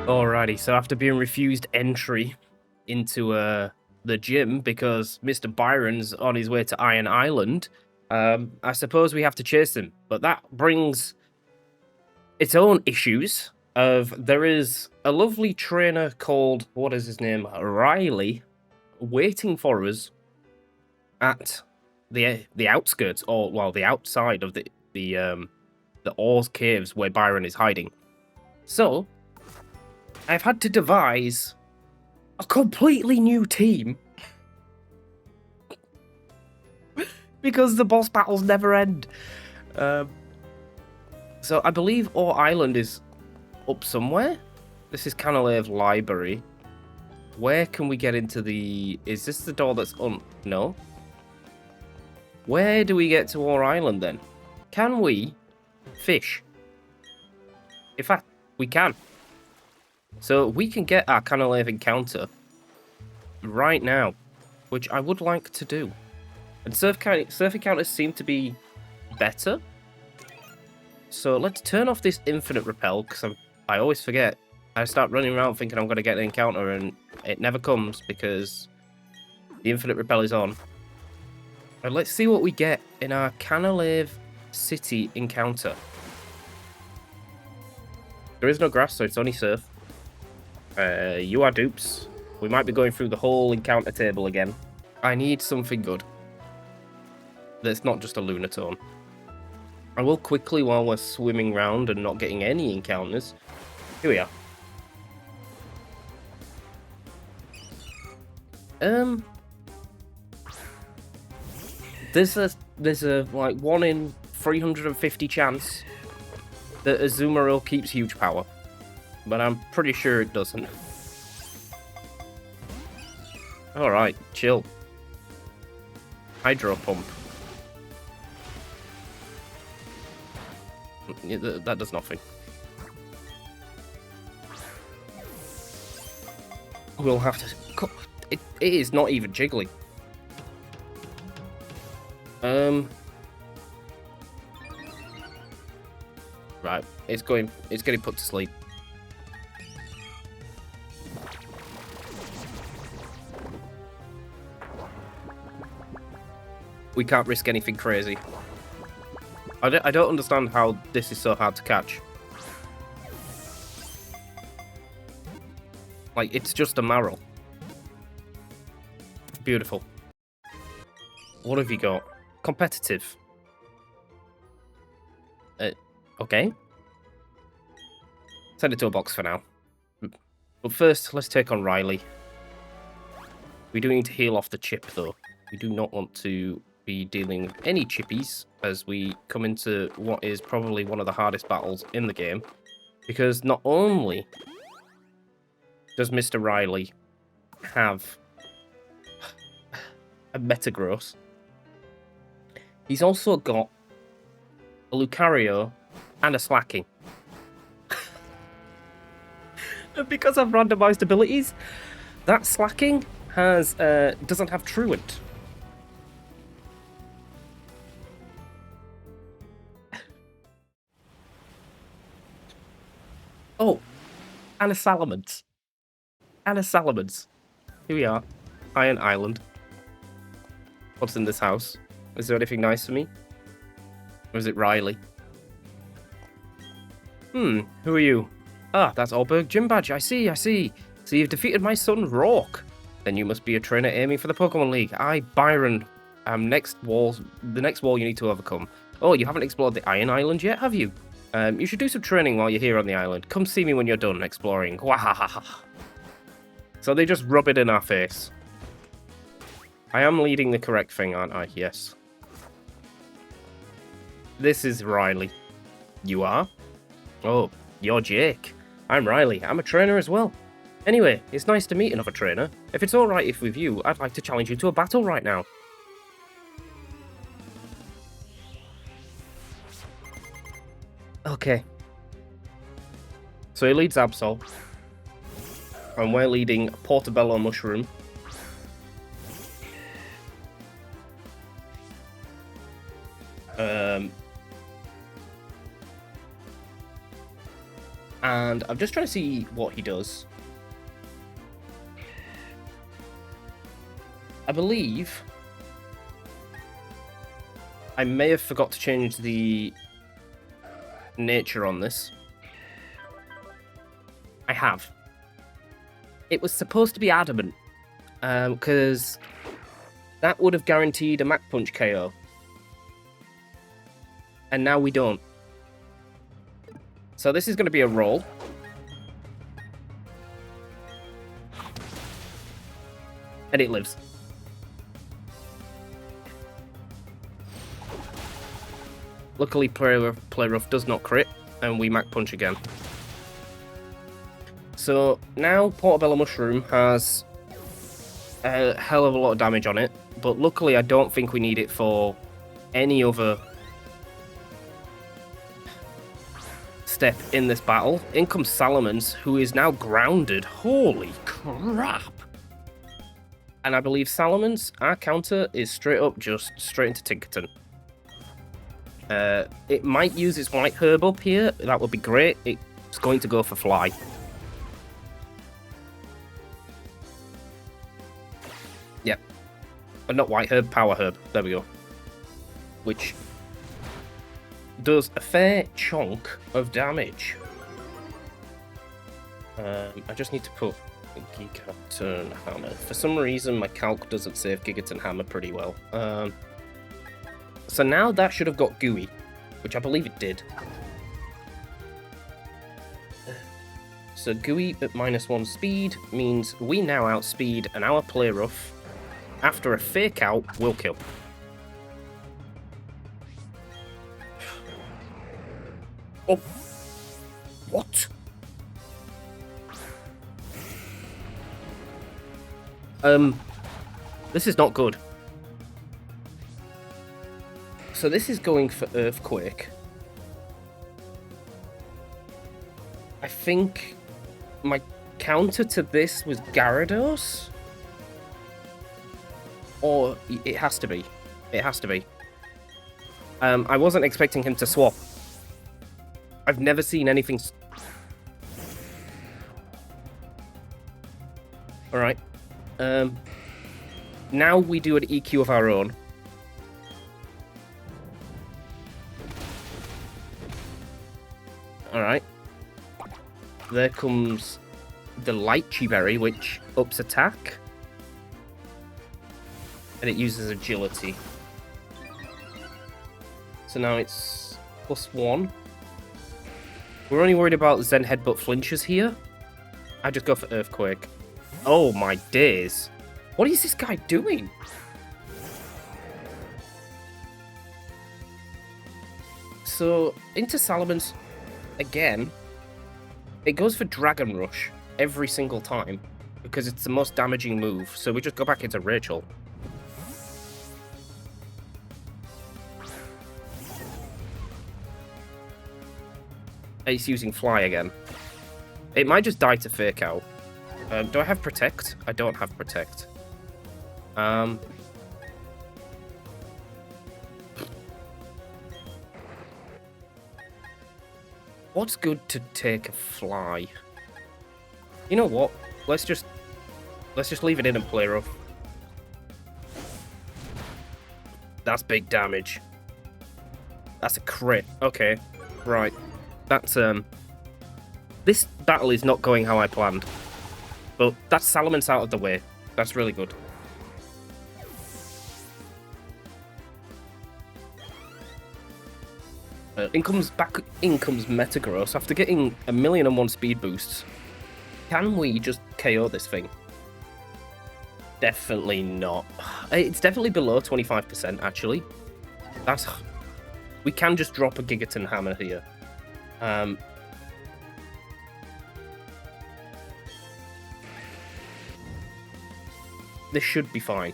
Alrighty, so after being refused entry into the gym because Mr. Byron's on his way to Iron Island, I suppose we have to chase him. But that brings its own issues. There is a lovely trainer called, what is his name, Riley, waiting for us at the outskirts, or well, the outside of the Oars Caves where Byron is hiding. So I've had to devise a completely new team because the boss battles never end. So I believe Ore Island is up somewhere. This is Canalave Library. Where can we get into the... Is this the door that's No. Where do we get to Ore Island then? Can we fish? In fact, we can. So we can get our Canalave encounter right now, which I would like to do. And surf encounters seem to be better. So let's turn off this infinite repel, because I always forget. I start running around thinking I'm going to get an encounter, and it never comes because the infinite repel is on. And let's see what we get in our Canalave City encounter. There is no grass, so it's only surf. You are dupes. We might be going through the whole encounter table again. I need something good. That's not just a Lunatone. I will quickly, while we're swimming around and not getting any encounters. Here we are. There's a like 1 in 350 chance that Azumarill keeps huge power, but I'm pretty sure it doesn't. Alright, chill. Hydro Pump. That does nothing. We'll have to... It is not even jiggly. Right, it's getting put to sleep. We can't risk anything crazy. I don't understand how this is so hard to catch. Like, it's just a Marill. Beautiful. What have you got? Competitive. Okay. Send it to a box for now. But first, let's take on Riley. We do need to heal off the chip, though. We do not want to be dealing with any chippies as we come into what is probably one of the hardest battles in the game. Because not only does Mr. Riley have a Metagross, he's also got a Lucario and a Slacking. And because of randomized abilities, that Slacking has doesn't have Truant. Oh, and a Salamence. And a Salamence. Here we are. Iron Island. What's in this house? Is there anything nice for me? Or is it Riley? Who are you? Ah, that's Allberg Gym Badge. I see. So you've defeated my son, Rourke. Then you must be a trainer aiming for the Pokémon League. I, Byron, am the next wall you need to overcome. Oh, you haven't explored the Iron Island yet, have you? You should do some training while you're here on the island. Come see me when you're done exploring. Wahahaha. So they just rub it in our face. I am leading the correct thing, aren't I? Yes. This is Riley. You are? Oh, you're Jake. I'm Riley. I'm a trainer as well. Anyway, it's nice to meet another trainer. If it's alright with you, I'd like to challenge you to a battle right now. Okay. So he leads Absol. And we're leading Portobello Mushroom. And I'm just trying to see what he does. I believe I may have forgot to change the nature on this. I have. It was supposed to be adamant, because that would have guaranteed a Mach Punch KO. And now we don't. So this is going to be a roll. And it lives. Luckily, Play Rough does not crit, and we Mach Punch again. So now Portobello Mushroom has a hell of a lot of damage on it, but luckily I don't think we need it for any other step in this battle. In comes Salamence, who is now grounded. Holy crap! And I believe Salamence, our counter, is straight up just straight into Tinkerton. It might use its White Herb up here. That would be great. It's going to go for Fly. Yep. But not White Herb, Power Herb. There we go. Which does a fair chunk of damage. I just need to put Gigaton Hammer. For some reason, my calc doesn't save Gigaton Hammer pretty well. So now that should have got Gooey, which I believe it did. So Gooey at -1 speed means we now outspeed, and our Play Rough, after a Fake Out, will kill. Oh! What? This is not good. So this is going for Earthquake. I think my counter to this was Gyarados? Or it has to be. It has to be. I wasn't expecting him to swap. I've never seen anything... Alright. Now we do an EQ of our own. Alright. There comes the Lychee Berry, which ups attack. And it uses agility. So now it's +1. We're only worried about Zen Headbutt flinches here. I just go for Earthquake. Oh my days. What is this guy doing? So, into Salamence again. It goes for Dragon Rush every single time because it's the most damaging move. So we just go back into Rachel. It's using Fly again. It might just die to Fake Out. Do I have Protect? I don't have Protect. What's good to take a Fly? You know what? Let's just leave it in and Play Rough. That's big damage. That's a crit. Okay, right. That's this battle is not going how I planned. But that's Salamence out of the way. That's really good. In comes Metagross. After getting 1,000,001 speed boosts, can we just KO this thing? Definitely not. It's definitely below 25%, actually. We can just drop a Gigaton Hammer here. This should be fine.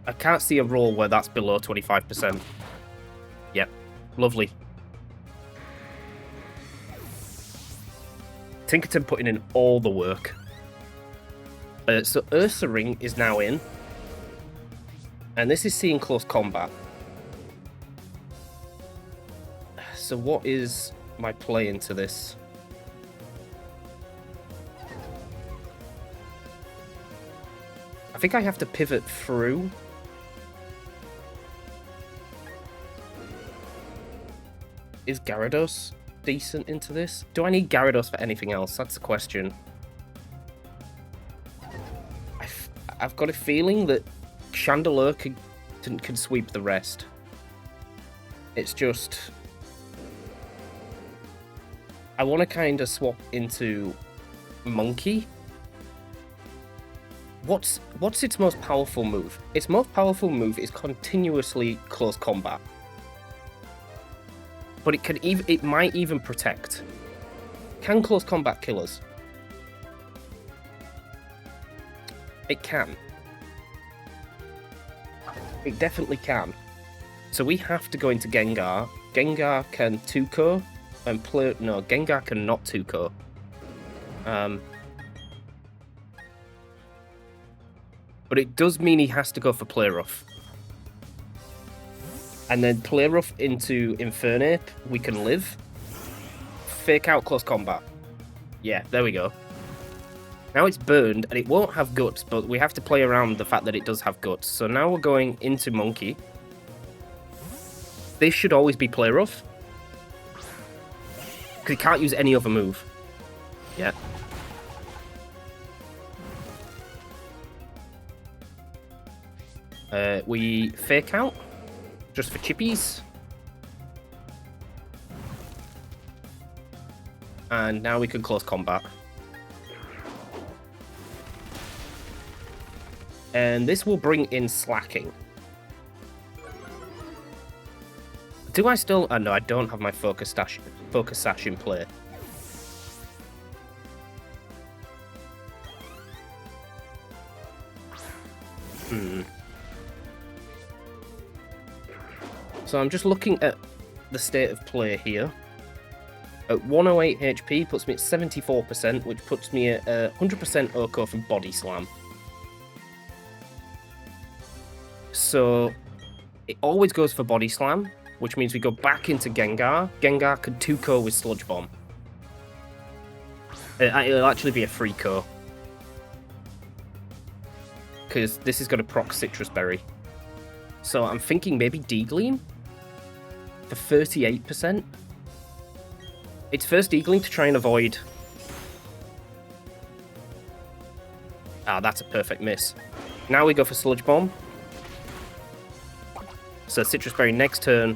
I can't see a roll where that's below 25%. Yep, lovely. Tinkerton putting in all the work. So Ursaring is now in. And this is seeing close combat. So what is my play into this? I think I have to pivot through. Is Gyarados decent into this? Do I need Gyarados for anything else? That's the question. I've got a feeling that Chandelure can sweep the rest. It's just... I want to kind of swap into Monkey. What's its most powerful move? Its most powerful move is continuously close combat. But it might even protect. Can close combat kill us? It can. It definitely can. So we have to go into Gengar. Gengar can 2-ko and play... No, Gengar can not 2-ko. But it does mean he has to go for Play Rough. And then Play Rough into Infernape, we can live. Fake out close combat. Yeah, there we go. Now it's burned, and it won't have guts, but we have to play around the fact that it does have guts. So now we're going into Monkey. This should always be Play Rough. Because he can't use any other move. Yeah. We fake out. Just for chippies. And now we can close combat. And this will bring in slacking. Do I still... Oh, no, I don't have my focus sash in play. So I'm just looking at the state of play here. At 108 HP puts me at 74%, which puts me at 100% Oko for Body Slam. So it always goes for Body Slam, which means we go back into Gengar. Gengar could 2-ko with Sludge Bomb. It'll actually be a 3-ko. Because this is going to proc Citrus Berry. So I'm thinking maybe D-Gleam? For 38%? It's first D-Gleam to try and avoid... Ah, that's a perfect miss. Now we go for Sludge Bomb. So Citrus Berry next turn.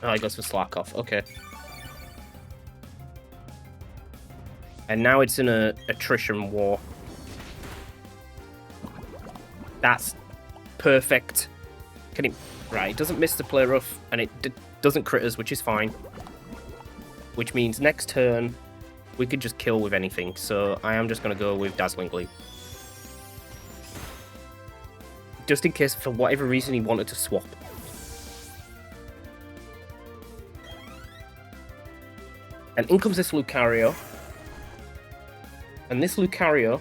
Oh, he goes for Slack Off. Okay. And now it's in a attrition war. That's perfect. Can he... Right, it doesn't miss the Play Rough, and it doesn't crit us, which is fine. Which means next turn, we could just kill with anything. So I am just going to go with Dazzling Gleam. Just in case, for whatever reason, he wanted to swap. And in comes this Lucario. And this Lucario,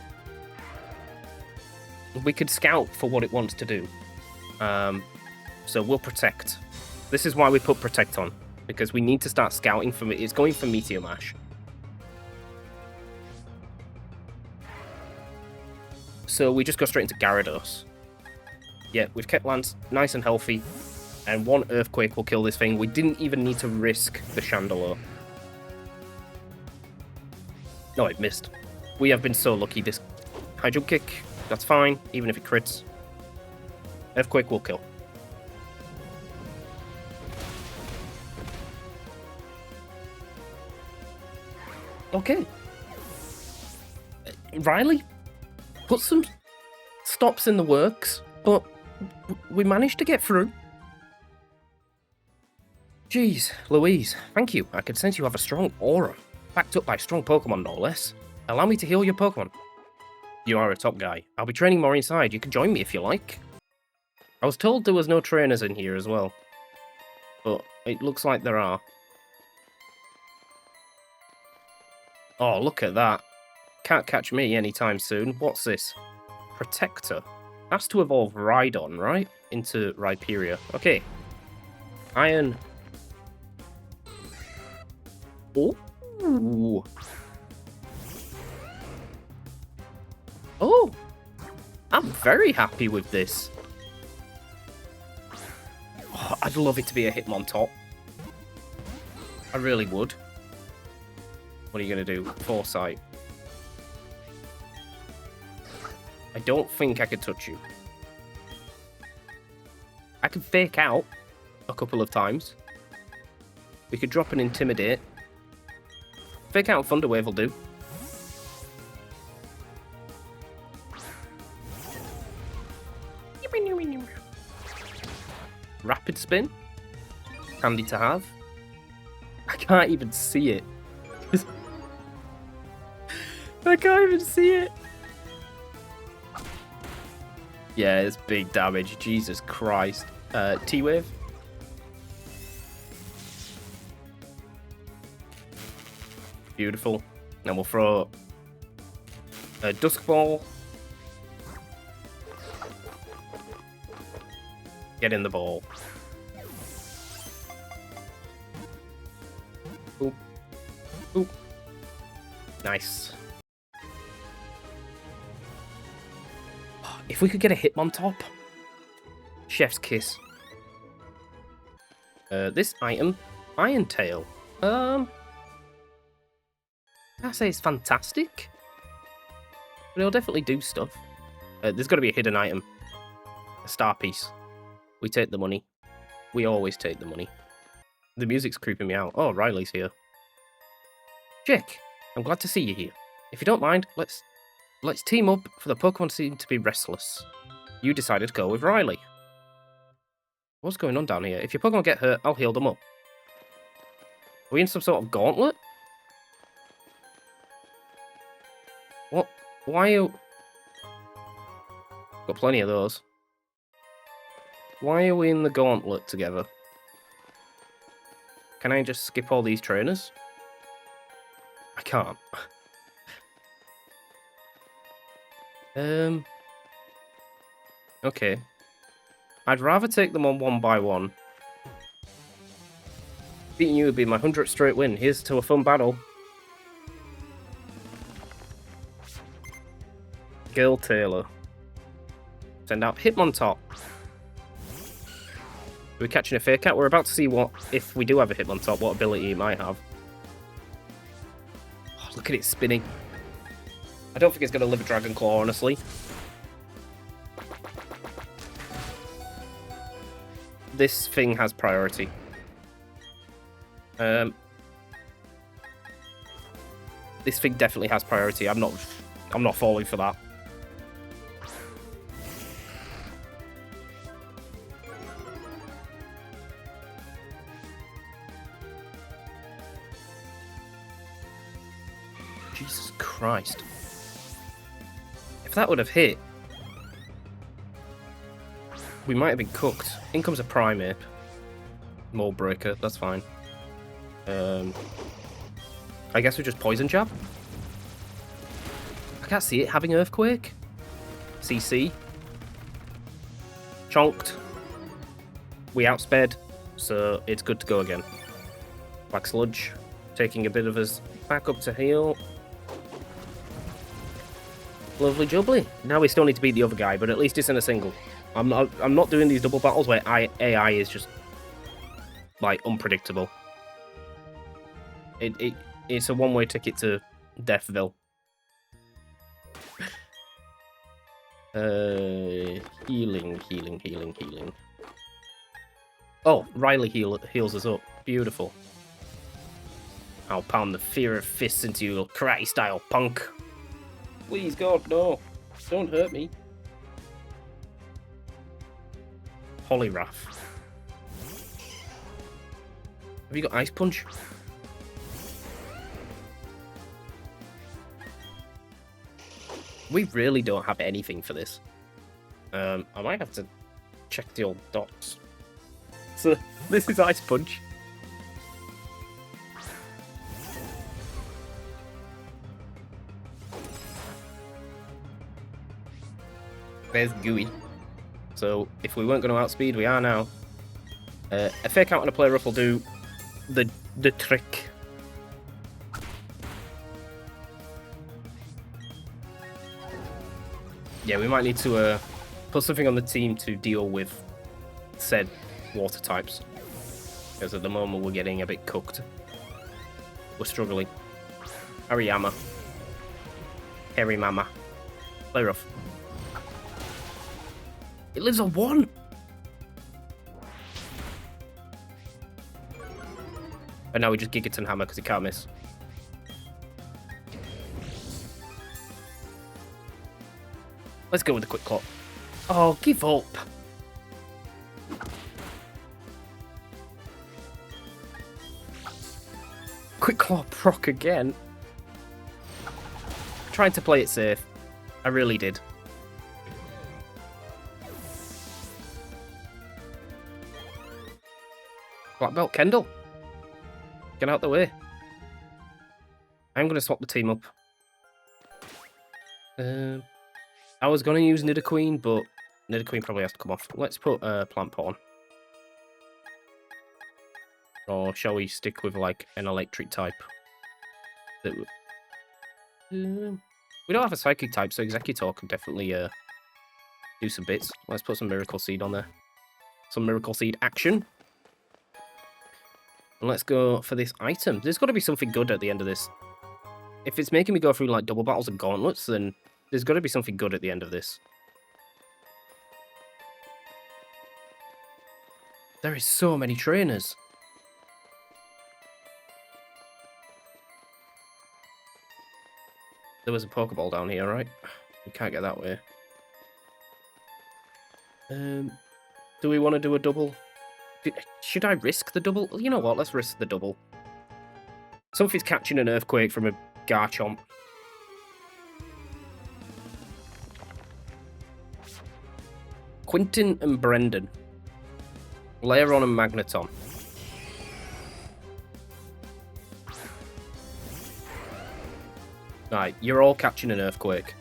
we could scout for what it wants to do. So we'll Protect. This is why we put Protect on. Because we need to start scouting for it. It's going for Meteor Mash. So we just go straight into Gyarados. Yeah, we've kept Lance nice and healthy. And one Earthquake will kill this thing. We didn't even need to risk the Chandelure. No, it missed. We have been so lucky. This High Jump Kick, that's fine, even if it crits. Earthquake will kill. Okay. Riley put some stops in the works, but we managed to get through. Jeez, Louise, thank you. I can sense you have a strong aura, backed up by strong Pokemon, no less. Allow me to heal your Pokemon. You are a top guy. I'll be training more inside. You can join me if you like. I was told there was no trainers in here as well, but it looks like there are. Oh, look at that. Can't catch me anytime soon. What's this? Protector. has to evolve Rhydon, right? Into Rhyperia. Okay. Iron. Oh. Oh. I'm very happy with this. Oh, I'd love it to be a Hitmontop. I really would. What are you going to do? Foresight. I don't think I could touch you. I could fake out a couple of times. We could drop an Intimidate. Fake out Thunderwave will do. Rapid Spin. Handy to have. I can't even see it. I can't even see it. Yeah, it's big damage. Jesus Christ. T-Wave. Beautiful. Then we'll throw a Dusk Ball. Get in the ball. Oop. Oop. Nice. If we could get a Hitmontop. Chef's kiss. This item. Iron Tail. I say it's fantastic. But it'll definitely do stuff. There's got to be a hidden item. A star piece. We take the money. We always take the money. The music's creeping me out. Oh, Riley's here. Jake, I'm glad to see you here. If you don't mind, let's team up, for the Pokemon seem to be restless. You decided to go with Riley. What's going on down here? If your Pokemon get hurt, I'll heal them up. Are we in some sort of gauntlet? What? Why are you... Got plenty of those. Why are we in the gauntlet together? Can I just skip all these trainers? I can't. Okay. I'd rather take them on one by one. Beating you would be my 100th straight win. Here's to a fun battle. Girl Taylor. Send out Hitmontop. We're catching a fake out. We're about to see what, if we do have a Hitmontop, what ability it might have. Oh, look at it spinning. I don't think it's going to live a Dragon Claw, honestly. This thing has priority. This thing definitely has priority. I'm not falling for that. Jesus Christ. If that would have hit, we might have been cooked. In comes a Primeape. Mold Breaker, that's fine. I guess we just Poison Jab. I can't see it having Earthquake. CC. Chonked. We outsped, so it's good to go again. Black Sludge. Taking a bit of us back up to heal. Lovely jubbly. Now we still need to beat the other guy, but at least it's in a single. I'm not doing these double battles where AI is just like unpredictable. It's a one-way ticket to Deathville. Healing. Oh, Riley heals us up. Beautiful. I'll pound the fear of fists into you, karate style, punk. Please, God, no. Don't hurt me. Poliwrath. Have you got Ice Punch? We really don't have anything for this. I might have to check the old docs. So, this is Ice Punch. There's Gooey. So if we weren't going to outspeed, we are now. A fake out on a play rough will do the trick. Yeah, we might need to put something on the team to deal with said water types. Because at the moment we're getting a bit cooked. We're struggling. Hariyama. Harry Mama. Play rough. It lives on 1! And now we just Gigaton Hammer because he can't miss. Let's go with the Quick Claw. Oh, give up. Quick Claw proc again. Trying to play it safe. I really did. Black Belt Kendall. Get out the way. I'm going to swap the team up. I was going to use Nidoqueen, but Nidoqueen probably has to come off. Let's put Plant Pot on. Or shall we stick with, like, an electric type? We don't have a psychic type, so Executor can definitely do some bits. Let's put some Miracle Seed on there. Some Miracle Seed action. And let's go for this item. There's got to be something good at the end of this. If it's making me go through, like, double battles and gauntlets, then there's got to be something good at the end of this. There is so many trainers. There was a Pokeball down here, right? We can't get that way. Do we want to do a double? Should I risk the double? You know what? Let's risk the double. Something's catching an Earthquake from a Garchomp. Quinton and Brendan. Layeron and Magneton. Right, you're all catching an Earthquake.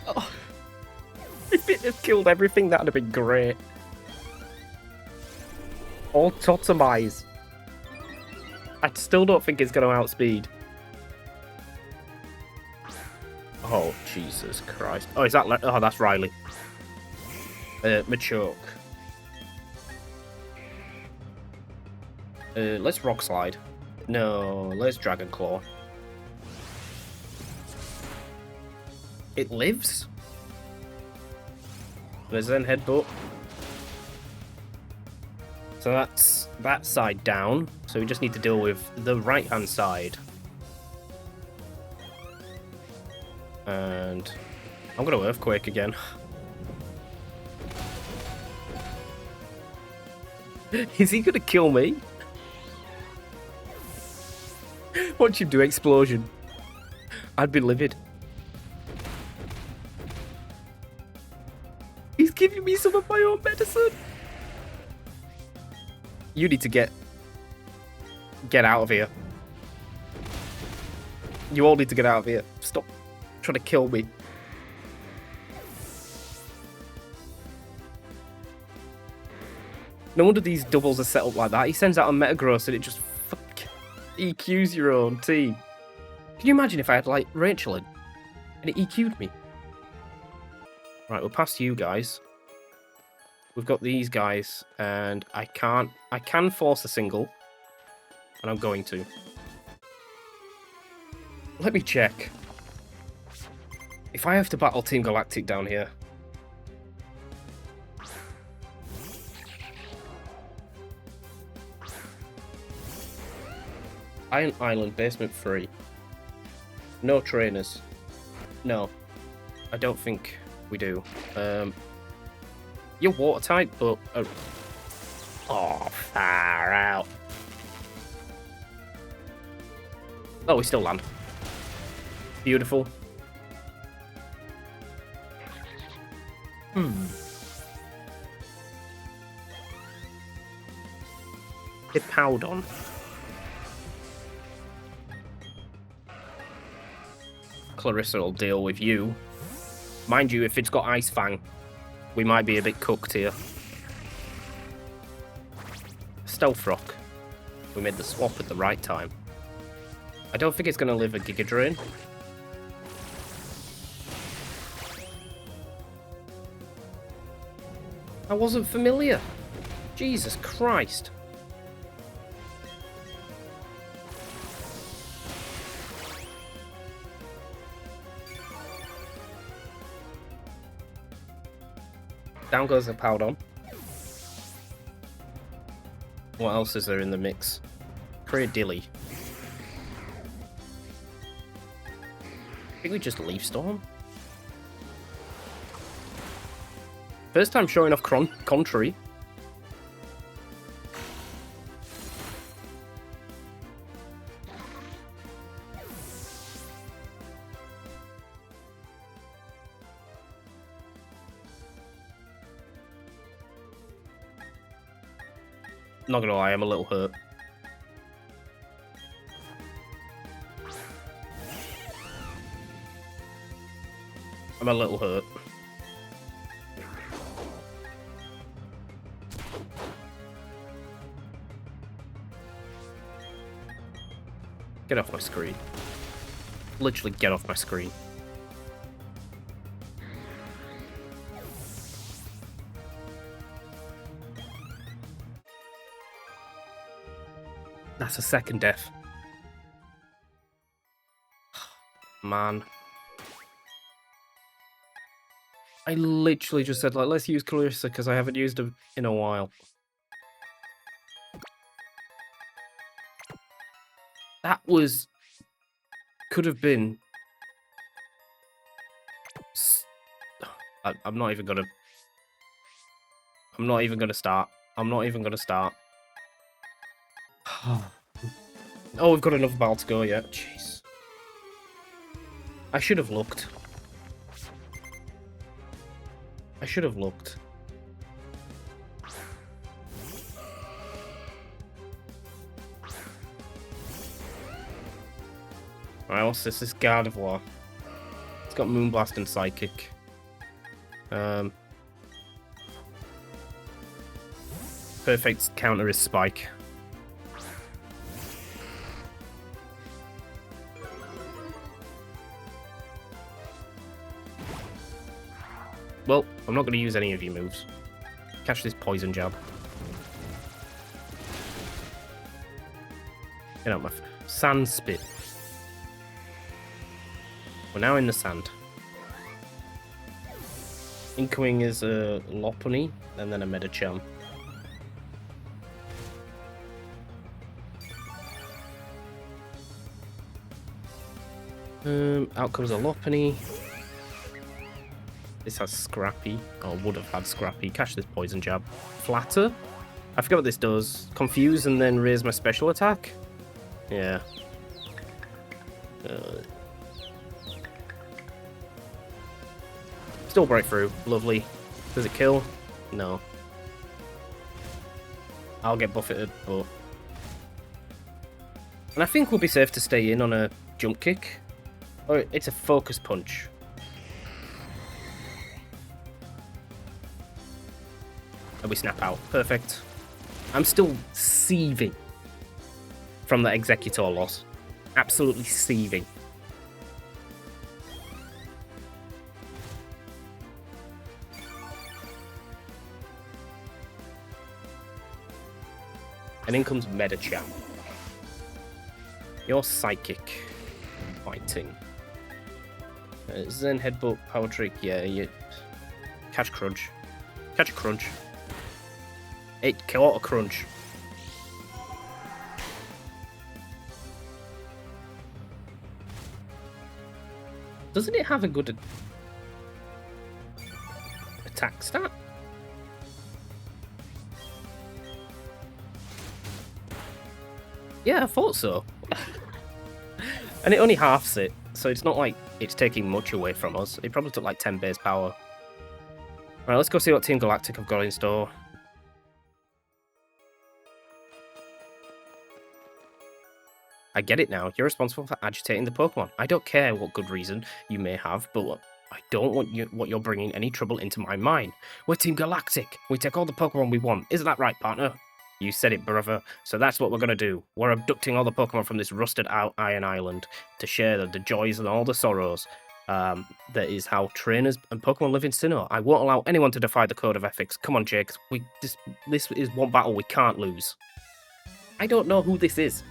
Oh. If it had killed everything, that would have been great. All Totemize. I still don't think it's going to outspeed. Oh, Jesus Christ. Oh, is that... Oh, that's Riley. Machoke. Let's Rock Slide. No, let's Dragon Claw. It lives? There's then Headbutt. So that's that side down. So we just need to deal with the right-hand side. And I'm going to Earthquake again. Is he going to kill me? Watch him do Explosion. I'd be livid. He's giving me some of my own medicine. You need to get out of here. You all need to get out of here. Stop trying to kill me. No wonder these doubles are set up like that. He sends out a Metagross and it just EQs your own team. Can you imagine if I had, like, Rachel in and it EQ'd me? Right, we're past you guys. We've got these guys, and I can force a single, and I'm going to. Let me check. If I have to battle Team Galactic down here... Iron Island, basement 3. No trainers. No. I don't think we do. You're water type, but... Oh, far out. Oh, we still land. Beautiful. Hippowdon. Clarissa will deal with you. Mind you, if it's got Ice Fang, we might be a bit cooked here. Stealth Rock. We made the swap at the right time. I don't think it's going to live a Giga Drain. I wasn't familiar. Jesus Christ. Down goes the Powdon. What else is there in the mix? Dilly. I think we just Leaf Storm. First time showing off Contrary. Not gonna lie, I'm a little hurt. I'm a little hurt. Get off my screen. Literally get off my screen. That's a second death. Man. I literally just said, like, let's use Clarissa because I haven't used her in a while. That was... could have been... I'm not even gonna... I'm not even gonna start. I'm not even gonna start. Oh, we've got another battle to go yet. Jeez. I should have looked. I should have looked. Alright, what's this? This Gardevoir. It's got Moonblast and Psychic. Perfect counter is Spike. Well, I'm not going to use any of your moves. Catch this Poison Jab. Get out my... Sand Spit. We're now in the sand. Incoming is a Lopunny, and then a Medicham. Out comes a Lopunny. This has Scrappy, or would have had Scrappy. Catch this Poison Jab. Flatter? I forget what this does. Confuse and then raise my special attack? Yeah. Still Breakthrough. Lovely. Does it kill? No. I'll get buffeted, but... And I think we'll be safe to stay in on a Jump Kick. Or it's a Focus Punch. And we snap out. Perfect. I'm still seething from the Executor loss. Absolutely seething. And in comes Medicham. You're Psychic. Fighting. Zen Headbutt, Power Trick. Yeah, you... Catch Crunch. Catch Crunch. It caught a Crunch. Doesn't it have a good attack stat? Yeah, I thought so. And it only halves it, so it's not like it's taking much away from us. It probably took like 10 base power. Right, let's go see what Team Galactic have got in store. I get it now. You're responsible for agitating the Pokemon. I don't care what good reason you may have, but I don't want what you're bringing any trouble into my mind. We're Team Galactic. We take all the Pokemon we want. Isn't that right, partner? You said it, brother. So that's what we're going to do. We're abducting all the Pokemon from this rusted out Iron Island to share the joys and all the sorrows. That is how trainers and Pokemon live in Sinnoh. I won't allow anyone to defy the code of ethics. Come on, Jake. This is one battle we can't lose. I don't know who this is.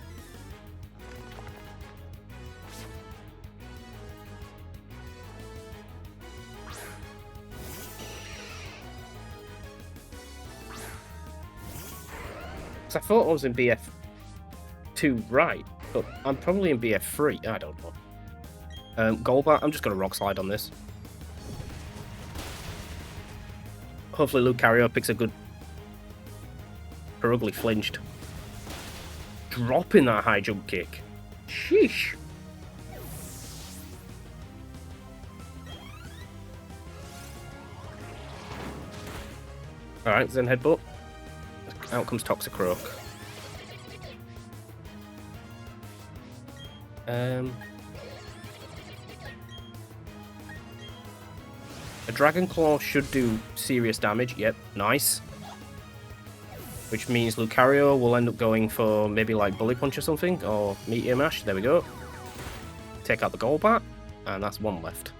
I thought I was in BF2 right, but I'm probably in BF3. I don't know. Golbat, I'm just going to Rock Slide on this. Hopefully Lucario picks a good... Ugly flinched. Dropping that high jump kick. Sheesh. Alright, Zen Headbutt. Out comes Toxicroak. A Dragon Claw should do serious damage. Yep, nice. Which means Lucario will end up going for maybe like Bully Punch or something, or Meteor Mash. There we go. Take out the Golbat, and that's one left.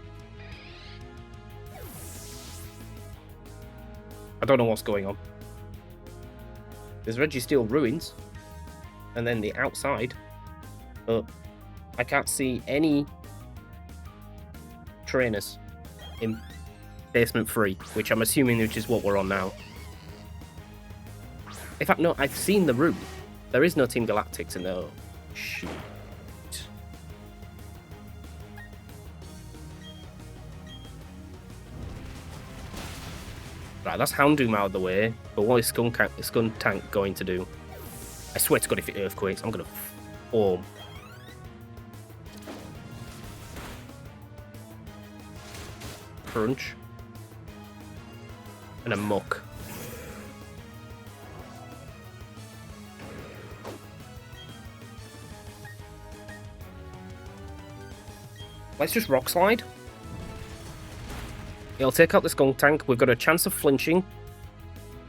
I don't know what's going on. There's Registeel Ruins, and then the outside, but I can't see any trainers in Basement 3, which I'm assuming which is what we're on now. In fact, no, I've seen the room. There is no Team Galactics in there. Oh, shoot. Right, that's Houndoom out of the way, but what is Skuntank going to do? I swear to God, if it Earthquakes, I'm going to form. Crunch. And a Muck. Let's just Rock Slide. It'll take out the Skuntank. We've got a chance of flinching.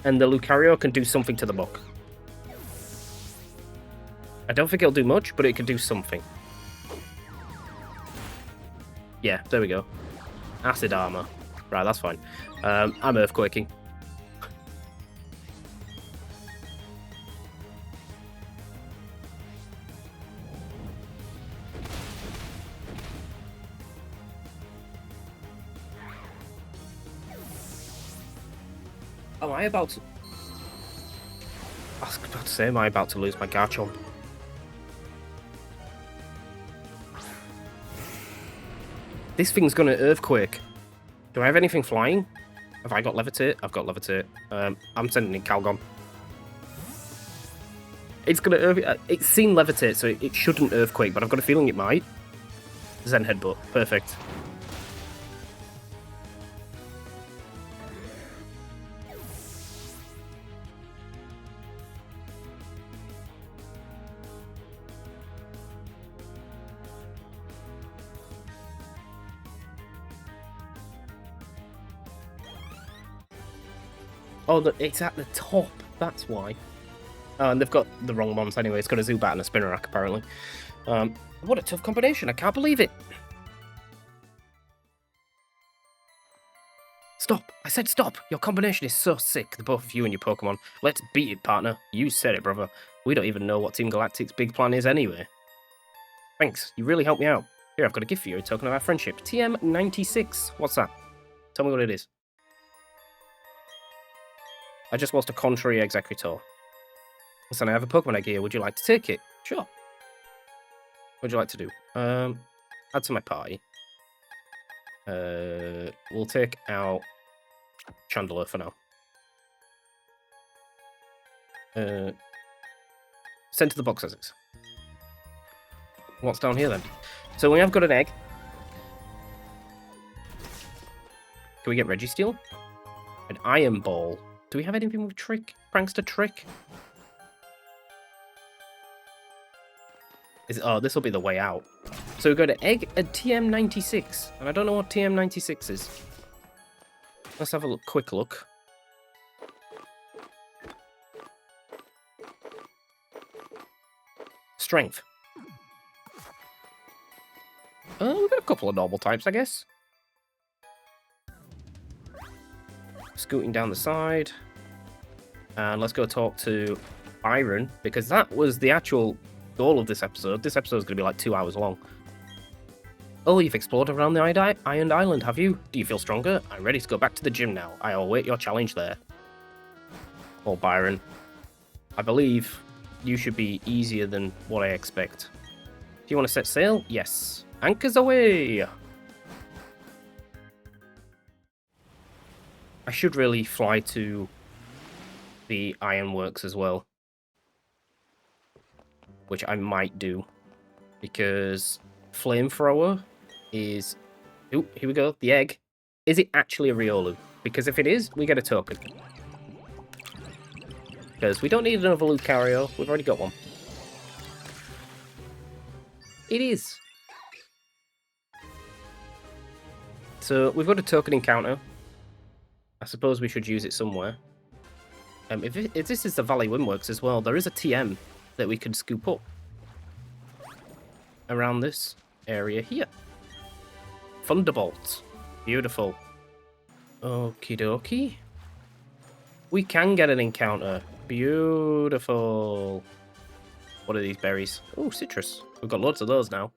And the Lucario can do something to the Muck. I don't think it'll do much, but it can do something. Yeah, there we go. Acid Armor. Right, that's fine. I'm Earthquaking. Am I about to... I was about to say, am I about to lose my Garchomp? This thing's gonna Earthquake. Do I have anything flying? Have I got Levitate? I've got Levitate. I'm sending in Calgon. It's gonna it's seen Levitate, so it shouldn't Earthquake, but I've got a feeling it might. Zen Headbutt. Perfect. Oh, it's at the top. That's why. Oh, and they've got the wrong ones anyway. It's got a Zubat and a Spinarak, apparently. What a tough combination. I can't believe it. Stop. I said stop. Your combination is so sick, the both of you and your Pokemon. Let's beat it, partner. You said it, brother. We don't even know what Team Galactic's big plan is anyway. Thanks. You really helped me out. Here, I've got a gift for you, a token of our friendship. TM96. What's that? Tell me what it is. I just lost a contrary executor. Listen, I have a Pokemon egg here. Would you like to take it? Sure. What would you like to do? Add to my party. We'll take out Chandler for now. Send to the box as is. What's down here then? So we have got an egg. Can we get Registeel? An Iron Ball. Do we have anything with Trick? Prankster Trick? Oh, this will be the way out. So we go to egg at TM96, and I don't know what TM96 is. Let's have a quick look. Strength. We've got a couple of normal types, I guess. Scooting down the side. And let's go talk to Byron, because that was the actual goal of this episode. This episode is going to be like 2 hours long. Oh, you've explored around the Iron Island, have you? Do you feel stronger? I'm ready to go back to the gym now. I await your challenge there. Oh, Byron. I believe you should be easier than what I expect. Do you want to set sail? Yes. Anchors away! I should really fly to the ironworks as well. Which I might do. Because flamethrower is... Oh, here we go. The egg. Is it actually a Riolu? Because if it is, we get a token. Because we don't need another Lucario. We've already got one. It is. So we've got a token encounter. I suppose we should use it somewhere. If this is the Valley Windworks as well, there is a TM that we could scoop up around this area here. Thunderbolt. Beautiful. Okie dokie. We can get an encounter. Beautiful. What are these berries? Oh, citrus. We've got loads of those now.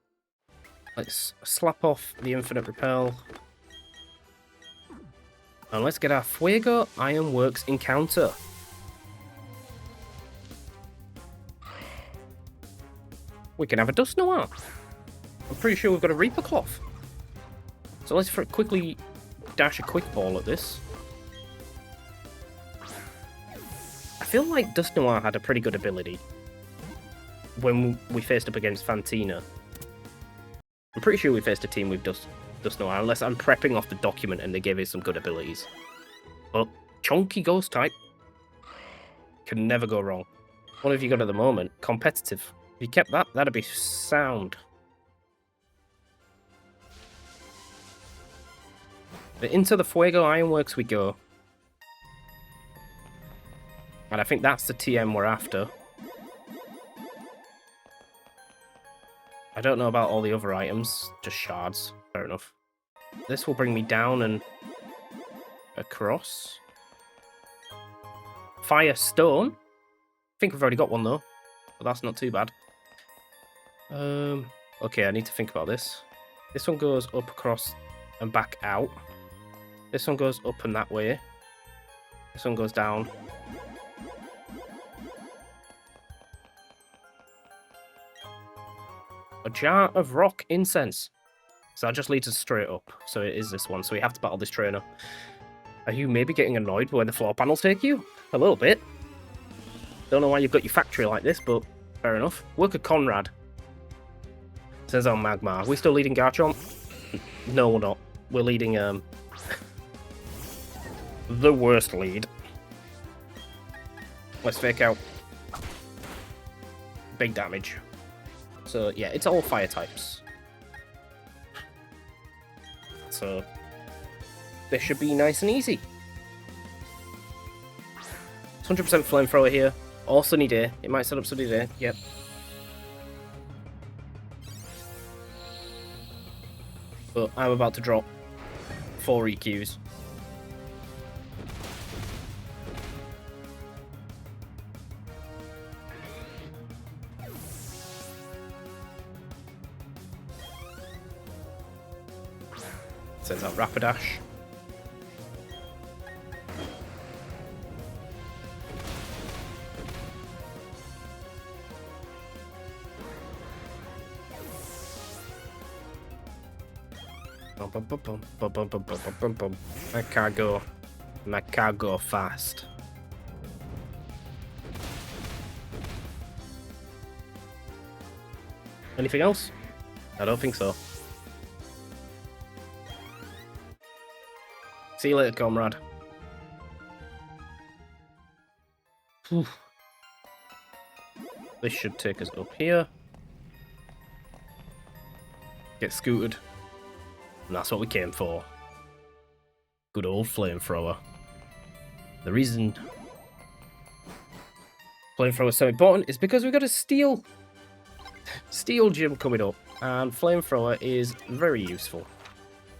Let's slap off the Infinite Repel. And let's get our Fuego Ironworks encounter. We can have a Dust Noir. I'm pretty sure we've got a Reaper Cloth. So let's quickly dash a Quick Ball at this. I feel like Dust Noir had a pretty good ability when we faced up against Fantina. I'm pretty sure we faced a team with Dust Noir, unless I'm prepping off the document and they gave it some good abilities. But chunky Ghost type can never go wrong. What have you got at the moment? Competitive. If you kept that, that'd be sound. But into the Fuego Ironworks we go. And I think that's the TM we're after. I don't know about all the other items, just shards. Fair enough. This will bring me down and across. Fire Stone. I think we've already got one though, but that's not too bad. Okay, I need to think about this. This one goes up, across, and back out. This one goes up and that way. This one goes down. A jar of rock incense. So that just leads us straight up. So it is this one. So we have to battle this trainer. Are you maybe getting annoyed when the floor panels take you? A little bit. Don't know why you've got your factory like this, but fair enough. Worker Conrad. Says on Magmar. Are we still leading Garchomp? No, we're not. We're leading, the worst lead. Let's fake out. Big damage. So, yeah, it's all fire types. So, this should be nice and easy. It's 100% flamethrower here. Or Sunny Day. It might set up Sunny Day. Yep. But I'm about to drop 4 EQs. Sends out Rapidash. I can't go fast. Anything else? I don't think so. See you later, comrade. Whew. This should take us up here. Get scooted. And that's what we came for. Good old flamethrower. The reason flamethrower is so important is because we've got a steel gym coming up, and flamethrower is very useful.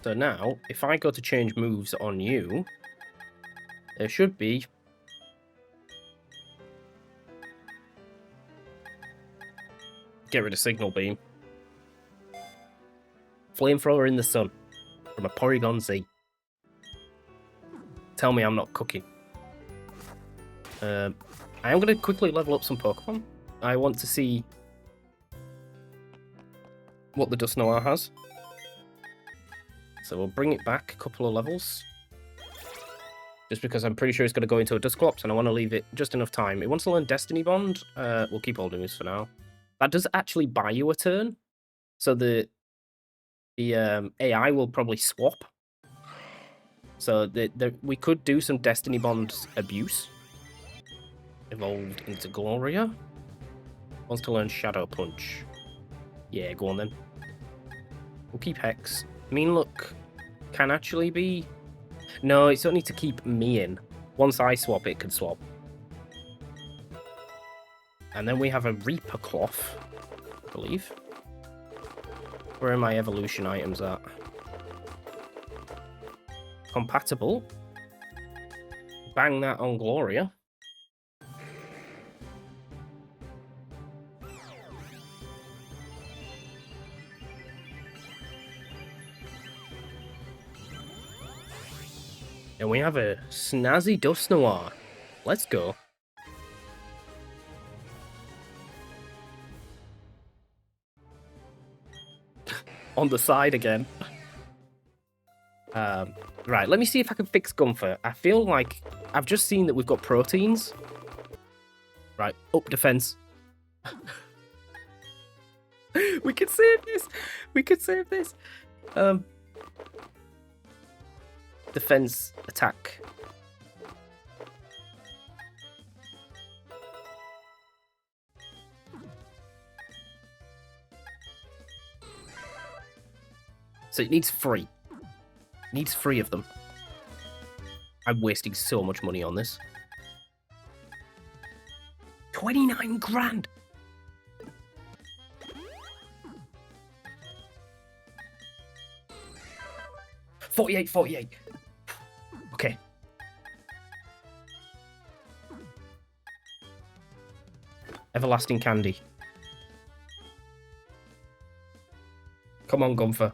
So now, if I go to change moves on you, there should be get rid of signal beam. Flamethrower in the sun from a Porygon Z. Tell me I'm not cooking. I am going to quickly level up some Pokemon. I want to see what the Dusknoir has. So we'll bring it back a couple of levels. Just because I'm pretty sure it's going to go into a Dusclops, and I want to leave it just enough time. It wants to learn Destiny Bond. We'll keep holding this for now. That does actually buy you a turn. So the AI will probably swap. So we could do some Destiny Bond abuse. Evolved into Gloria. Wants to learn Shadow Punch. Yeah, go on then. We'll keep Hex. Mean Look can actually be... No, it's only to keep me in. Once I swap, it can swap. And then we have a Reaper Cloth, I believe. Where are my evolution items at? Compatible. Bang that on Gloria. And we have a snazzy Dusknoir. Let's go. On the side again. Right, let me see if I can fix Gunther. I feel like I've just seen that we've got proteins. Right, up defense. We can save this. We could save this. Defense, attack. So it needs 3. It needs 3 of them. I'm wasting so much money on this. 29 grand! $48. Okay. Everlasting Candy. Come on, Gunther.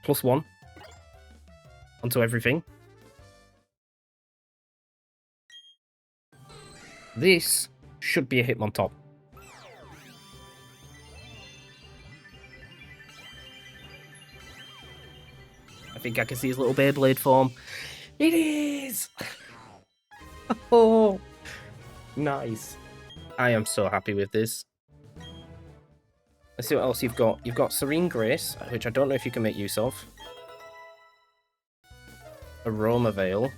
+1 onto everything. This should be a Hitmontop. I think I can see his little Beyblade form. It is! Oh, nice. I am so happy with this. Let's see what else you've got. You've got Serene Grace, which I don't know if you can make use of. Aroma Veil.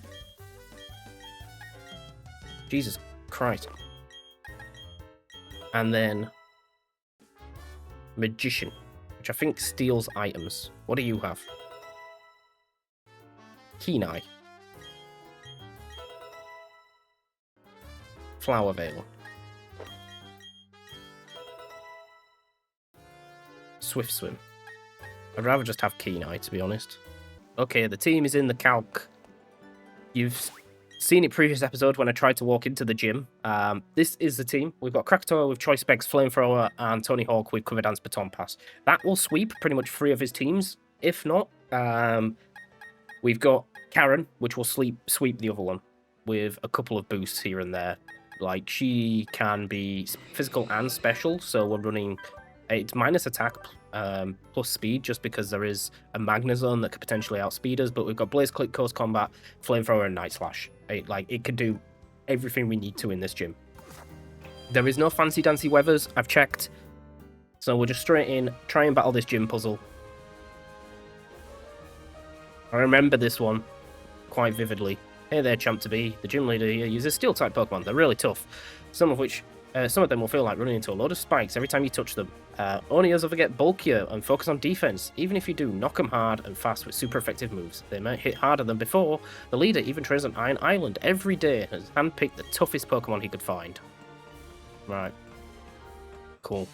Jesus Christ. And then Magician, which I think steals items. What do you have? Keen Eye. Flower Veil. Swift Swim. I'd rather just have Keen Eye, to be honest. Okay, the team is in the calc. You've seen it previous episode when I tried to walk into the gym. This is the team. We've got Krakatoa with Choice Specs, Flamethrower, and Tony Hawk with Cover Dance Baton Pass. That will sweep pretty much 3 of his teams. If not, we've got Karen, which will sweep the other one with a couple of boosts here and there. Like, she can be physical and special, so we're running... It's minus attack plus speed, just because there is a Magnezone that could potentially outspeed us, but we've got Blaze Click, Coast Combat, Flamethrower, and Night Slash. It can do everything we need to in this gym. There is no fancy dancy weathers, I've checked. So we'll just straight in, try and battle this gym puzzle. I remember this one quite vividly. Hey there, champ to be. The gym leader here uses Steel-type Pokemon. They're really tough, some of which Some of them will feel like running into a load of spikes every time you touch them. Only others will get bulkier and focus on defense. Even if you do, knock them hard and fast with super effective moves. They might hit harder than before. The leader even trains on Iron Island every day and has handpicked the toughest Pokemon he could find. Right. Cool.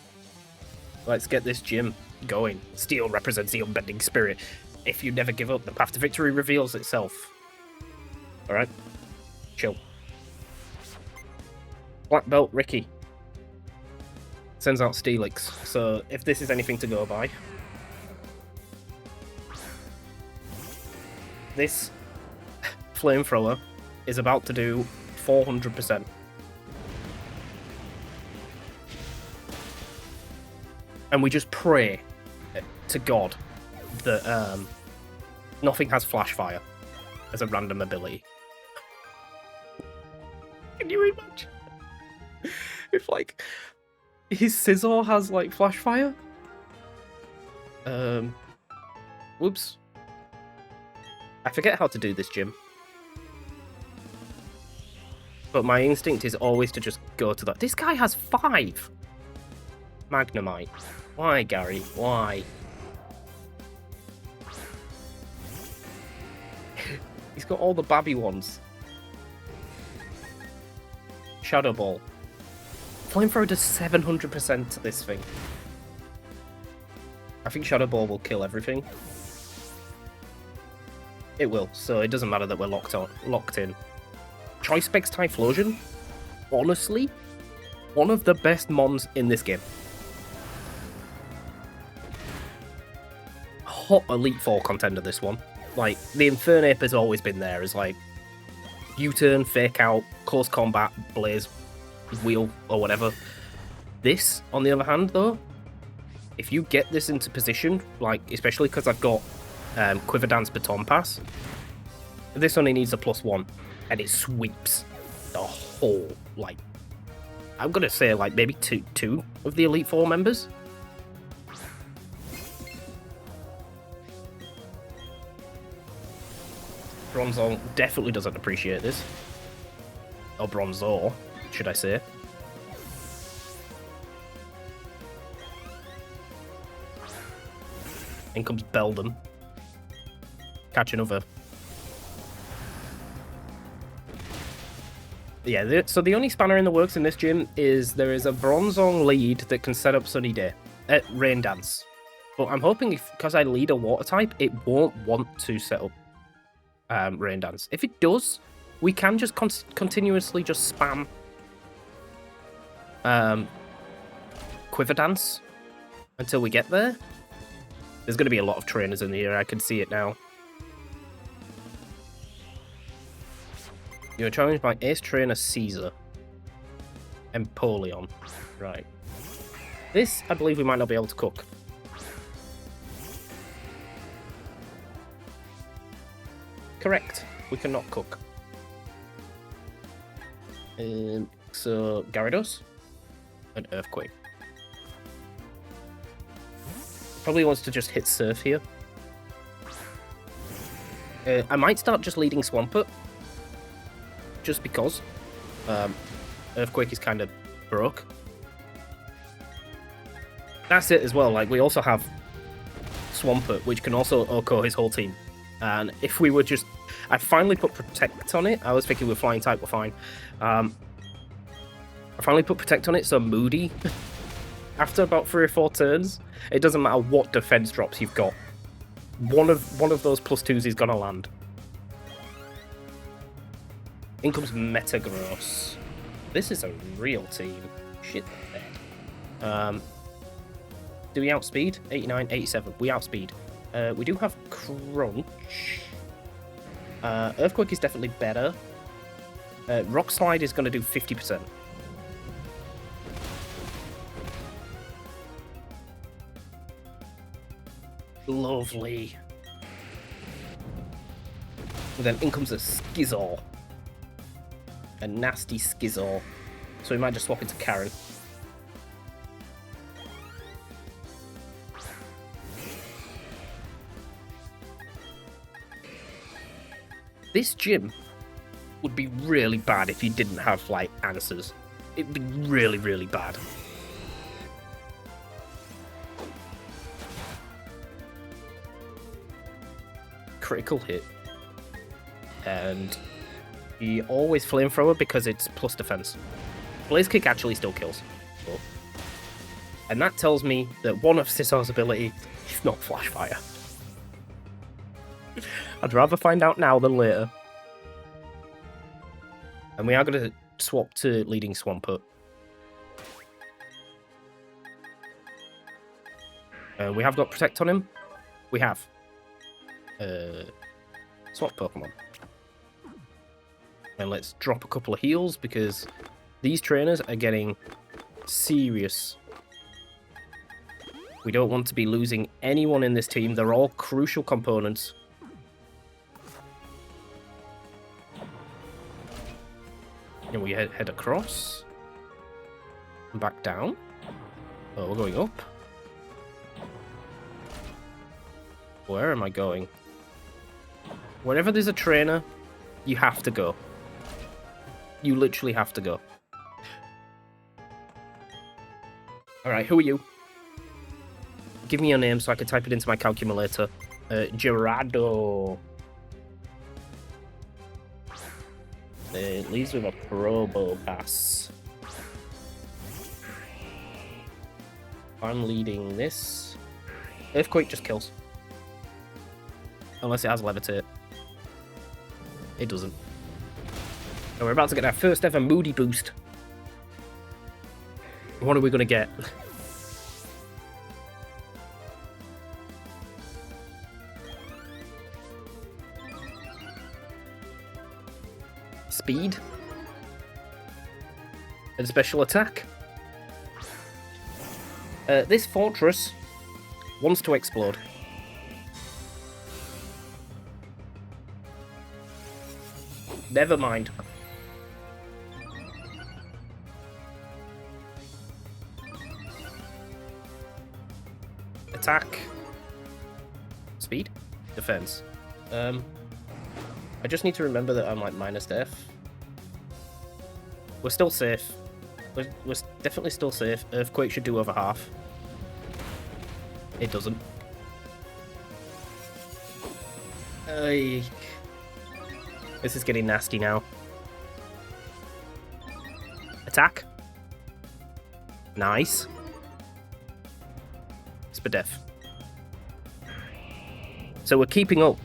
Let's get this gym going. Steel represents the unbending spirit. If you never give up, the path to victory reveals itself. Alright. Chill. Black Belt Ricky sends out Steelix, so if this is anything to go by, this flamethrower is about to do 400%. And we just pray to God that nothing has Flash Fire as a random ability. Can you imagine? If, like, his Scizor has, like, Flash Fire? Whoops. I forget how to do this, Jim. But my instinct is always to just go to that. This guy has 5! Magnemite. Why, Gary? Why? He's got all the babby ones. Shadow Ball. Flamethrower does 700% to this thing. I think Shadow Ball will kill everything. It will, so it doesn't matter that we're locked in. Choice Specs Typhlosion? Honestly, one of the best mons in this game. Hot Elite Four contender, this one. Like, the Infernape has always been there as, like, U-turn, fake out, close combat, blaze, wheel, or whatever. This, on the other hand, though, if you get this into position, like, especially because I've got Quiver Dance Baton Pass, this only needs a +1, and it sweeps the whole, like, I'm gonna say, like, maybe two of the Elite Four members. Bronzong definitely doesn't appreciate this. Or Bronzor, should I say. In comes Beldum. Catch another. Yeah, so the only spanner in the works in this gym is there is a Bronzong lead that can set up Sunny Day. Rain Dance. But I'm hoping because I lead a water type, it won't want to set up Rain Dance. If it does, we can just continuously just spam Quiver Dance until we get there. There's going to be a lot of trainers in here, I can see it now. You're challenged by Ace Trainer Caesar. Empoleon. Right. This, I believe we might not be able to cook. Correct. We cannot cook. So, Gyarados. An Earthquake. Probably wants to just hit Surf here. I might start just leading Swampert. Just because. Earthquake is kind of broke. That's it as well. Like, we also have Swampert, which can also OHKO his whole team. And if we were just... I finally put Protect on it. I was thinking with Flying type we're fine. I finally put Protect on it, so Moody, after about 3 or 4 turns, it doesn't matter what defense drops you've got. One of those +2s is gonna land. In comes Metagross. This is a real team. Shit, they're dead. Do we outspeed? 89, 87. We outspeed. We do have Crunch. Earthquake is definitely better. Rock Slide is going to do 50%. Lovely. And then in comes a Skizor. A nasty Skizor. So we might just swap into Karen. This gym would be really bad if you didn't have, like, answers. it'd be really, really bad. Critical hit. And he always flamethrower because it's plus defense. Blaze Kick actually still kills. But... and that tells me that one of Sisar's ability is not Flash Fire. I'd rather find out now than later. And we are going to swap to leading Swampert. We have got Protect on him. We have. Swap Pokemon. And let's drop a couple of heals because these trainers are getting serious. We don't want to be losing anyone in this team. They're all crucial components. And we head across. And back down. Oh, we're going up. Where am I going? Wherever there's a trainer, you have to go. You literally have to go. Alright, who are you? Give me your name so I can type it into my calculator. Gerardo. It leaves with a Probopass. I'm leading this. Earthquake just kills. Unless it has Levitate. It doesn't. And we're about to get our first ever Moody boost. What are we going to get? Speed. And special attack. This fortress wants to explode. Never mind. Attack. Speed. Defense. I just need to remember that I'm like minus def. We're still safe. We're definitely still safe. Earthquake should do over half. It doesn't. This is getting nasty now. Attack. Nice. Spadef. So we're keeping up.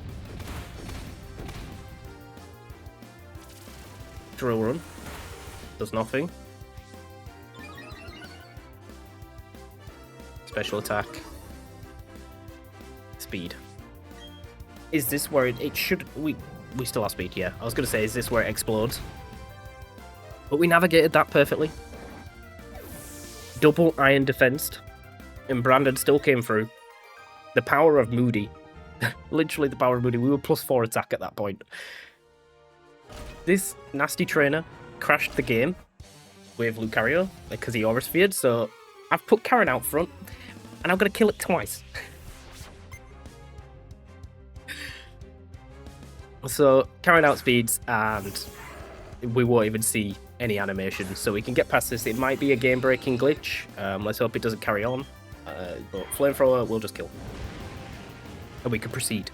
Drill run. Does nothing. Special attack. Speed. Is this where it should... We still have speed, yeah. I was going to say, is this where it explodes? But we navigated that perfectly. Double iron defensed. And Brandon still came through. The power of Moody. Literally the power of Moody. We were +4 attack at that point. This nasty trainer crashed the game with Lucario because he aura sphered, so I've put Karen out front and I'm going to kill it twice. So Karen outspeeds and we won't even see any animation, so we can get past this. It might be a game-breaking glitch. Let's hope it doesn't carry on. But Flamethrower will just kill. And we can proceed.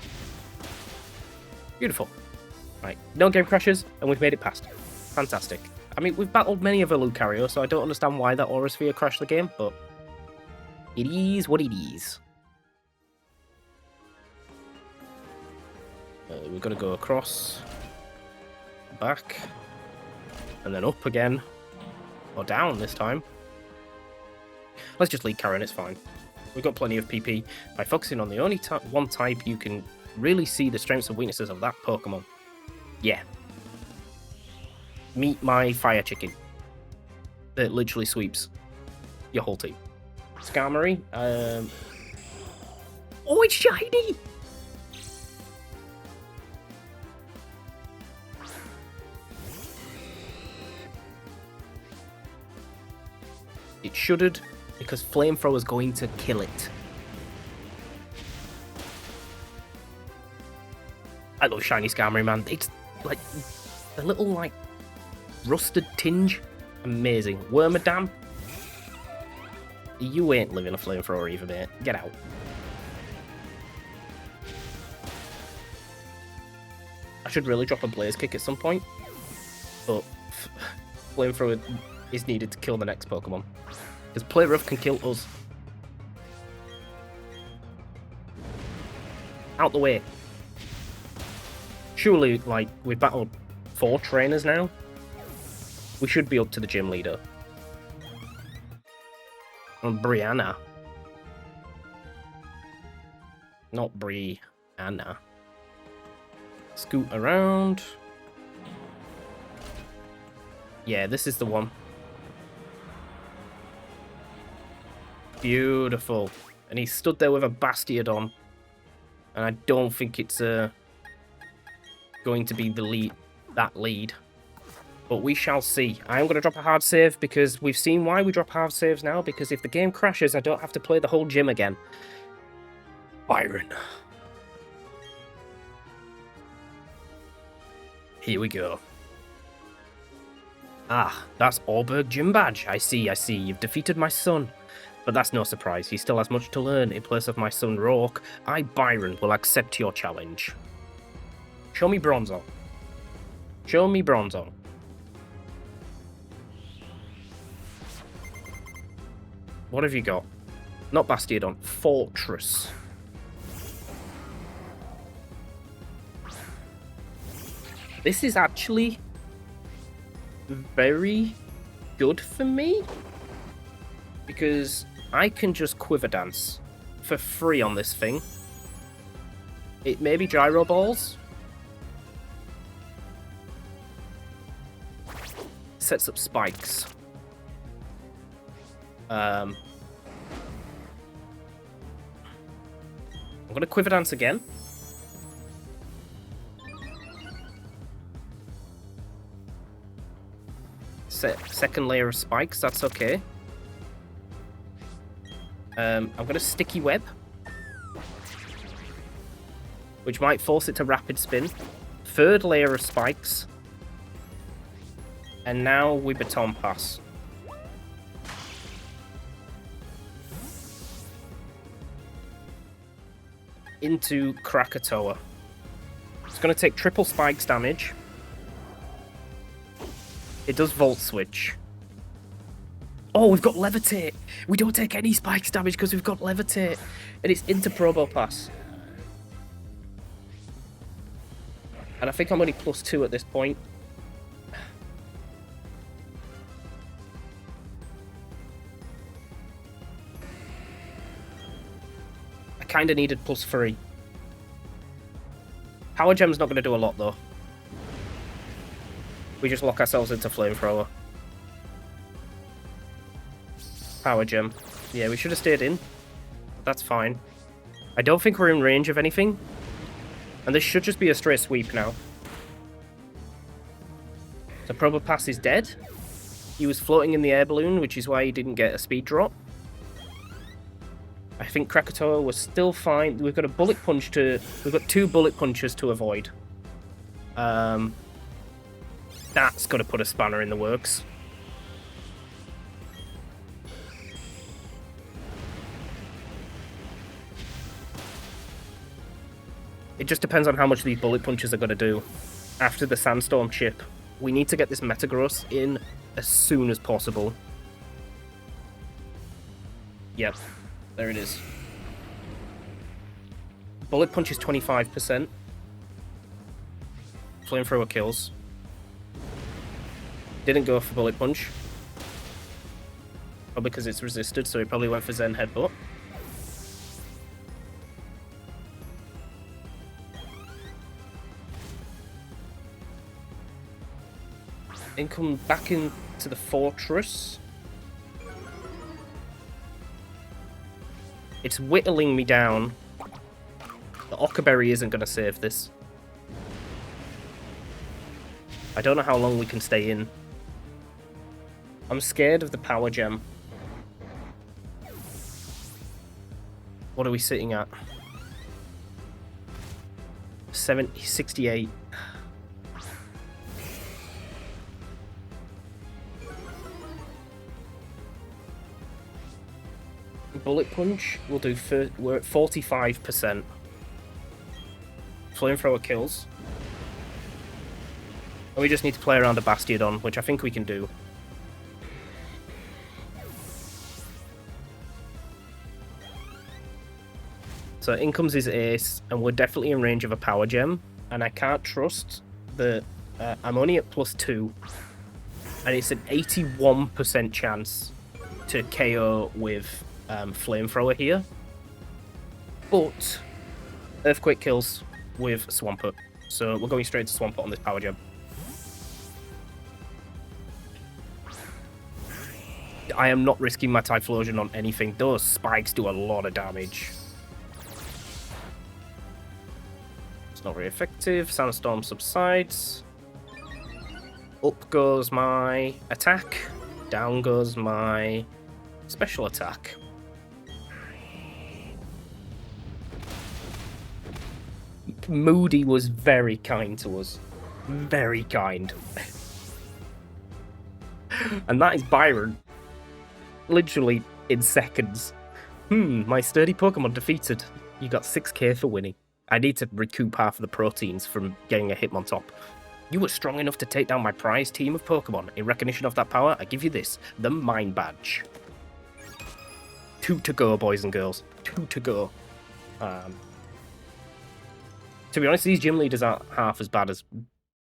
Beautiful. Right, no game crashes, and we've made it past. Fantastic. I mean, we've battled many of a Lucario, so I don't understand why that Aura Sphere crashed the game, but it is what it is. We're going to go across, back, and then up again, or down this time. Let's just lead Karen, it's fine. We've got plenty of PP. By focusing on the only one type, you can really see the strengths and weaknesses of that Pokemon. Yeah. Meet my fire chicken. That literally sweeps your whole team. Skarmory. Oh, it's shiny! It should've, because Flamethrower's going to kill it. I love shiny Skarmory, man. It's like the little like rusted tinge Amazing. Wormadam. You ain't living a flamethrower either, mate. Get out. I should really drop a blaze kick at some point. But flamethrower is needed to kill the next Pokemon. Because Play Rough can kill us. Out the way. Surely, like, we've battled 4 trainers now. We should be up to the gym leader. And Brianna. Not Brianna. Scoot around. Yeah, this is the one. Beautiful. And he stood there with a Bastiodon. And I don't think it's going to be the lead. But we shall see. I am going to drop a hard save because we've seen why we drop hard saves now. Because if the game crashes, I don't have to play the whole gym again. Byron. Here we go. Ah, that's Auberg Gym Badge. I see. You've defeated my son. But that's no surprise. He still has much to learn. In place of my son Rourke, I, Byron, will accept your challenge. Show me Bronzong. Show me Bronzong. What have you got? Not Bastiodon. Fortress. This is actually very good for me. Because I can just Quiver Dance for free on this thing. It may be Gyro Balls. Sets up spikes. I'm going to Quiver Dance again. Second layer of spikes, that's okay. I'm going to Sticky Web, which might force it to Rapid Spin. Third layer of spikes. And now we Baton Pass. Into Krakatoa. It's going to take triple spikes damage. It does Volt Switch. Oh, we've got Levitate. We don't take any spikes damage because we've got Levitate. And it's into Probopass. And I think I'm only +2 at this point. I kind of needed +3. Power Gem's not going to do a lot, though. We just lock ourselves into Flamethrower. Power Gem. Yeah, we should have stayed in. That's fine. I don't think we're in range of anything. And this should just be a straight sweep now. So Probopass is dead. He was floating in the air balloon, which is why he didn't get a speed drop. I think Krakatoa was still fine. We've got a Bullet Punch to... We've got 2 Bullet Punches to avoid. That's got to put a spanner in the works. It just depends on how much these Bullet Punches are going to do. After the Sandstorm chip, we need to get this Metagross in as soon as possible. Yep, there it is. Bullet Punch is 25%. Flamethrower kills. Didn't go for Bullet Punch. Probably because it's resisted, so he probably went for Zen Headbutt. Then come back into the fortress. It's whittling me down. The Ockerberry isn't going to save this. I don't know how long we can stay in. I'm scared of the Power Gem. What are we sitting at? 68. Bullet Punch. We'll do. We're at 45%. Flamethrower kills. And we just need to play around a Bastiodon, which I think we can do. So in comes his Ace, and we're definitely in range of a Power Gem. And I can't trust that I'm only at +2. And it's an 81% chance to KO with Flamethrower here. But Earthquake kills with Swampert. So we're going straight to Swampert on this Power Gem. I am not risking my Typhlosion on anything. Those spikes do a lot of damage. It's not very effective. Sandstorm subsides. Up goes my attack. Down goes my special attack. Moody was very kind to us. Very kind. And that is Byron. Literally in seconds. My sturdy Pokemon defeated. You got 6k for winning. I need to recoup half of the proteins from getting a Hitmontop. You were strong enough to take down my prize team of Pokemon. In recognition of that power, I give you this, the Mind Badge. 2 to go, boys and girls. 2 to go. To be honest, these gym leaders aren't half as bad as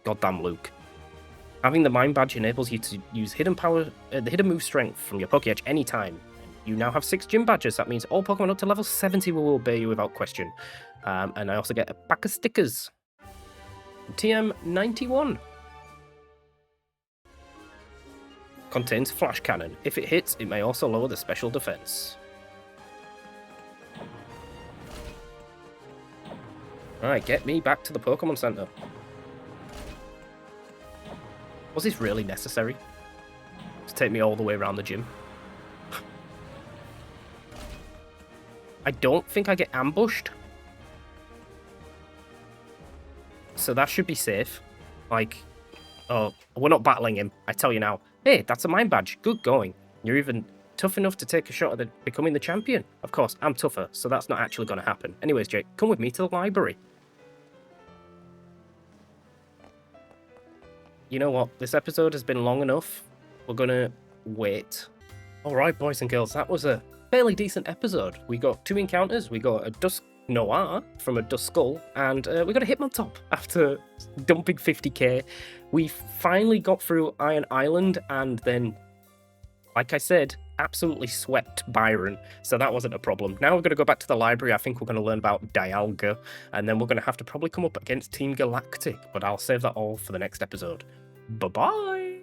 goddamn Luke. Having the Mind Badge enables you to use hidden power, the hidden move strength from your Pokédex anytime. You now have 6 gym badges. That means all Pokemon up to level 70 will obey you without question. And I also get a pack of stickers. TM91. Contains Flash Cannon. If it hits, it may also lower the special defense. Alright, get me back to the Pokemon Center. Was this really necessary? To take me all the way around the gym? I don't think I get ambushed. So that should be safe. Like, oh, we're not battling him. I tell you now. Hey, that's a Mind Badge. Good going. You're even tough enough to take a shot at becoming the champion. Of course, I'm tougher, so that's not actually going to happen. Anyways, Jake, come with me to the library. You know what? This episode has been long enough. We're going to wait. Alright, boys and girls, that was a fairly decent episode. We got 2 encounters. We got a Dusk Noir from a Duskull, and we got a Hitmontop after dumping 50k. We finally got through Iron Island, and then, like I said, absolutely swept Byron, so that wasn't a problem. Now we're going to go back to the library. I think we're going to learn about Dialga, and then we're going to have to probably come up against Team Galactic, but I'll save that all for the next episode. Bye-bye!